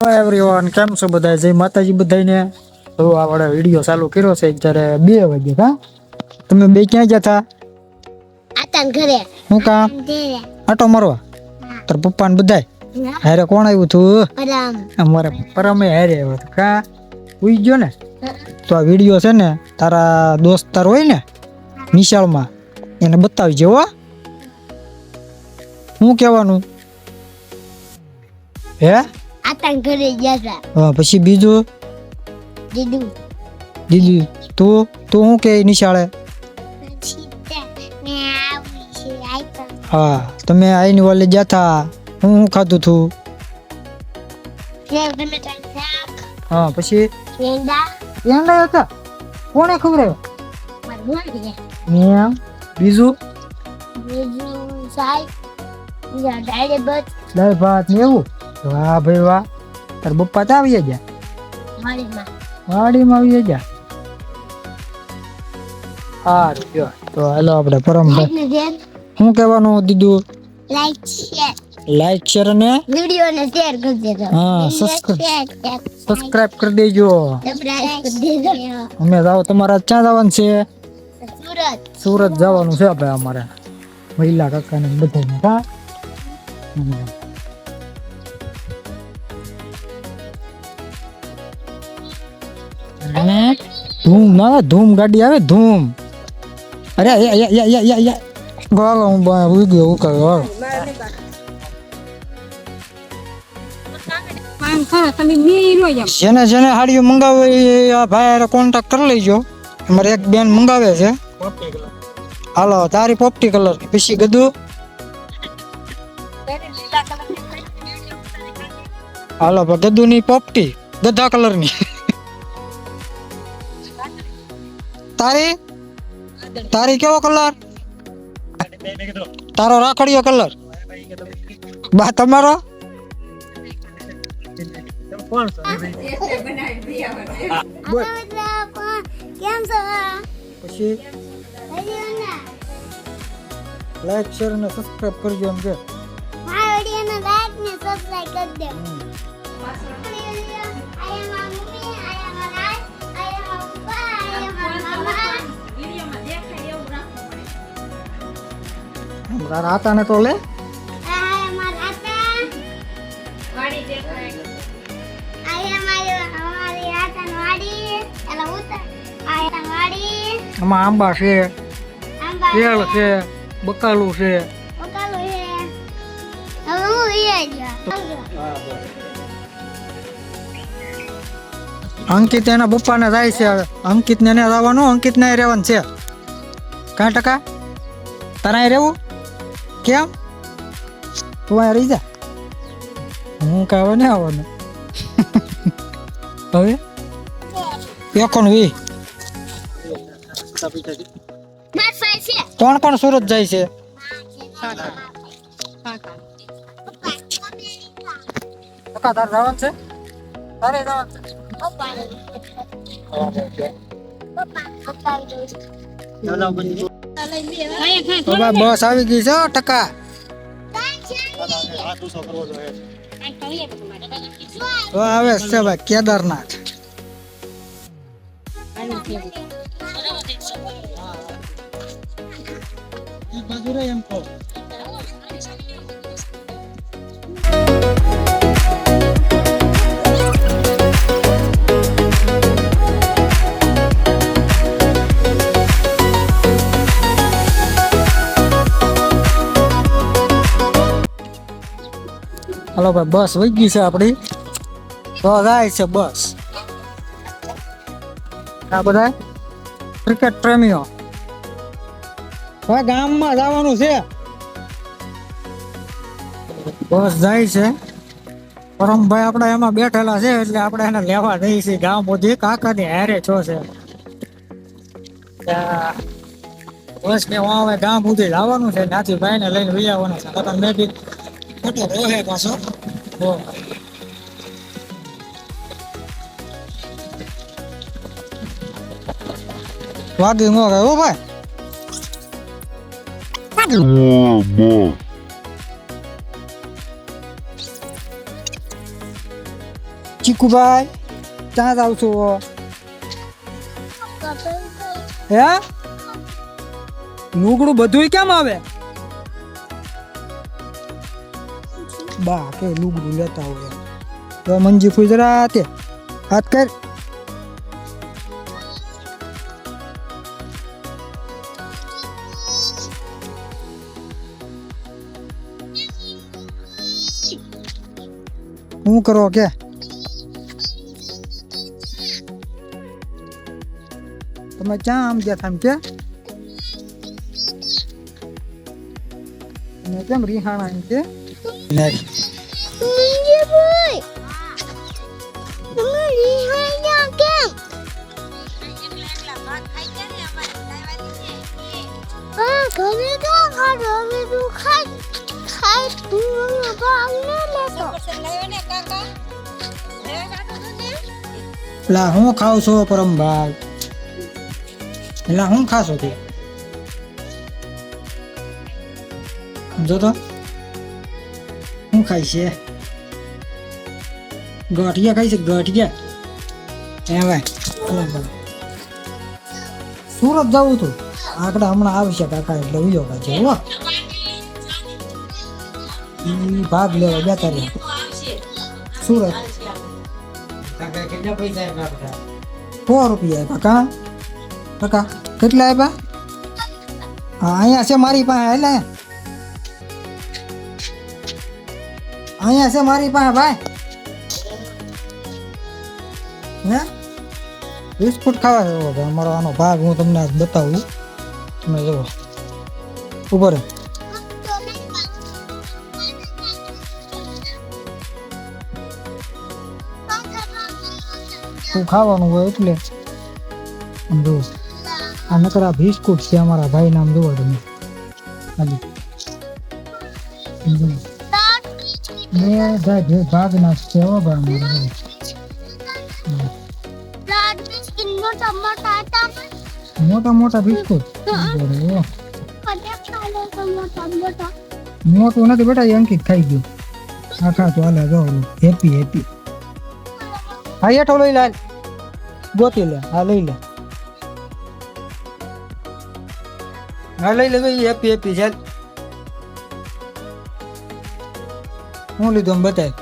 Everyone કેમ છો બધા? જય માતાજી બધાને. તો આપણે વિડિયો ચાલુ કર્યો છે જ્યારે 2 વાગે. હા, તમે બે ક્યાં ગયા હતા? આતા ઘરે. હું કામ? આટો મારવા. તાર પપ્પા ને બધાય હારે કોણ આવ્યું તું? પરમ. અમારે પરમે હારે આવ્યો હતો. કા ઉઈ ગયો ને? તો આ વિડિયો છે ને તારા દોસ્તાર હોય ને નિશાળમાં એને બતાવજે હો. હું કહેવાનું હે? આતા ઘરે ગયા હતા. હા, પછી બીજું દીદુ. દીદી તું શું કે નિશાળે? મે આવી છે આઈતા. હા, તમે આઈની વાલે ગયા હતા. હું ખાધું તું? સેવ ટમેટાનું શાક. હા, પછી પેંડા. પેંડા હતા. કોણે ખવડાવ્યા? માર બોલી. મેં. બીજું સાઈ. બીજા ડાળે બત. દાળ ભાત ને એવું. વાહ ભાઈ વાહ. તાર પપ્પા તો આવી ગયા? માળીમાં. વાડીમાં આવી ગયા. હા જો તો હાલો આપણે પરમભાઈ શું કહેવાનું દીધું? Like share. લાઈક શેર અને વિડિયો ને શેર કરી દેજો. હા, સબસ્ક્રાઇબ કરી દેજો. અમે જાવ તમારા ક્યાં જવાનું છે? સુરત. સુરત જવાનું છે આપણે અમારે મહિલા કાકાને બધાને. હા, અને ધૂમ ના ધૂમ ગાડી આવે ધૂમ. અરે બોલો હું ભૂલી ગયો. હું કહ્યું જેને જેને હાડીઓ મંગાવે આ ભાઈ કોન્ટેક્ટ કરી લેજો. અમારે એક બેન મંગાવે છે. હાલો તારી પોપટી કલર પછી ગદુ. હાલો ગદુ ની પોપટી ગધા કલર ની. તારી તારી કેવો કલર? તારો રાખડીયો કલર. બા તમારો? કેમ છો? પછી લાઈક શેર અને સબસ્ક્રાઇબ કરજો એમ કે. આ વિડિયોને લાઈક ને સબસ્ક્રાઇબ કરી દે. તારા હાથાને તો લે. આમાં આંબા છે, કેળ છે, બકાલું છે. અંકિત એના પપ્પાને જાય છે. અંકિત ને જવાનું. અંકિત ને રહેવાનું છે. કાંઈ ટકા તારા રહેવું? કેમ તું અહીંયા રહી જા. હું કાંઈ ને આવવાનું હવે કોણ વી કોણ સુરત જાય છે? તારે જવાનું છે? તારે જવાનું છે? બસ આવી ગઈ છે ટકા. તો આવે છે ભાઈ કેદારનાથ. હાલો ભાઈ બસ વહી ગઈ છે આપડી. તો જાય છે બસ. આ બધા ક્રિકેટ પ્રેમીઓ ગામમાં જવાનું છે. બસ જાય છે. પરમભાઈ આપણે એમાં બેઠેલા છે એટલે આપણે એને લેવા જઈએ છીએ ગામ સુધી. કાકાની હારે છો છે બસ ને હવે ગામ સુધી જવાનું છે. ત્યાંથી ભાઈ ને લઈને વહી આવવાનું છે. મેં બી ખોટો રોહે પાછો. વાગી નો ગયો ભાઈ. ચીકુભાઈ ક્યાં જાવ છો હે લુગડું બધું કેમ આવે બા કે લુગડું લેતા હોય તો મંજી ફૂઈ જરા તે હાથ કર હું કરો કે તમે ક્યાં આમ ગયા હતા કે તમે કેમ રીહાણા એમ કે મંજી બોય તમે રિહાઈ કેમ હા ઘરે તો ખાડો અમે તું ખાઈ તું ભાગ ન લેતો લા હું ખાવ છો પરમભાઈ એલા હું ખાશો તે જો તો હું ખાઈ છે ગાંઠિયા ખાઈ છે ગાંઠિયા હે ભાઈ સુરત જવું હતું આકડા હમણાં આવશે કાકા એટલે ઉયો કાચે હો ઈ ભાગ લેવા જતા રહ્યા સુરત 100 રૂપિયા કાકા કાકા કેટલા આપ્યા હા અહીંયા છે મારી પાસે એટલે અહીંયા છે મારી પાસે ભાઈ હે બિસ્કુટ ખાવા છે અમારો આનો ભાગ હું તમને આજ બતાવું તમે જુઓ ઉપર શું ખાવાનું હોય એટલે આમ જુઓ આ નકરા બિસ્કુટ છે અમારા ભાઈ નામ જુઓ તમે ખાલી ભાગ ના છે હો ભાઈ મોટા મોટા બિસ્કુટ મોટું નથી બેટા એ અંકિત ખાઈ ગયું આખા તો હાલે જો હેપી હેપી હા હેઠો લઈ લે ગોતી લે હા લઈ લે હા લઈ લે ભાઈ હેપી હેપી ચાલ હું લીધું આમ બતાય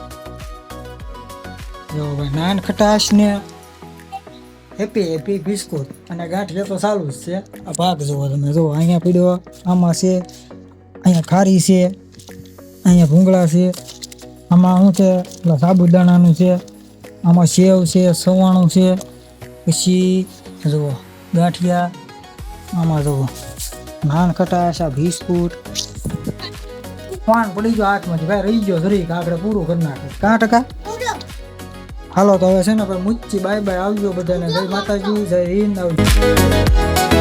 જો ભાઈ નાન ખટાશ ને હેપી હેપી બિસ્કુટ અને ગાંઠિયા તો ચાલુ જ છે આ ભાગ જુઓ તમે જુઓ અહીંયા પીડ્યો આમાં છે અહીંયા ખારી છે અહીંયા ભૂંગળા છે આમાં શું છે પેલા સાબુદાણાનું છે આમાં સેવ છે સવાણું છે પછી જુઓ ગાંઠિયા આમાં જુઓ નાન ખટાશ આ બિસ્કુટ પાન પડી ગયો હાથમાંથી ભાઈ રહી ગયો જરીક આપણે પૂરું કરી નાખે કાં ટકા હાલો તો હવે છે ને ભાઈ મુચ્ચી બાય બાય આવજો બધાને જય માતાજી જય હિન્દ આવજો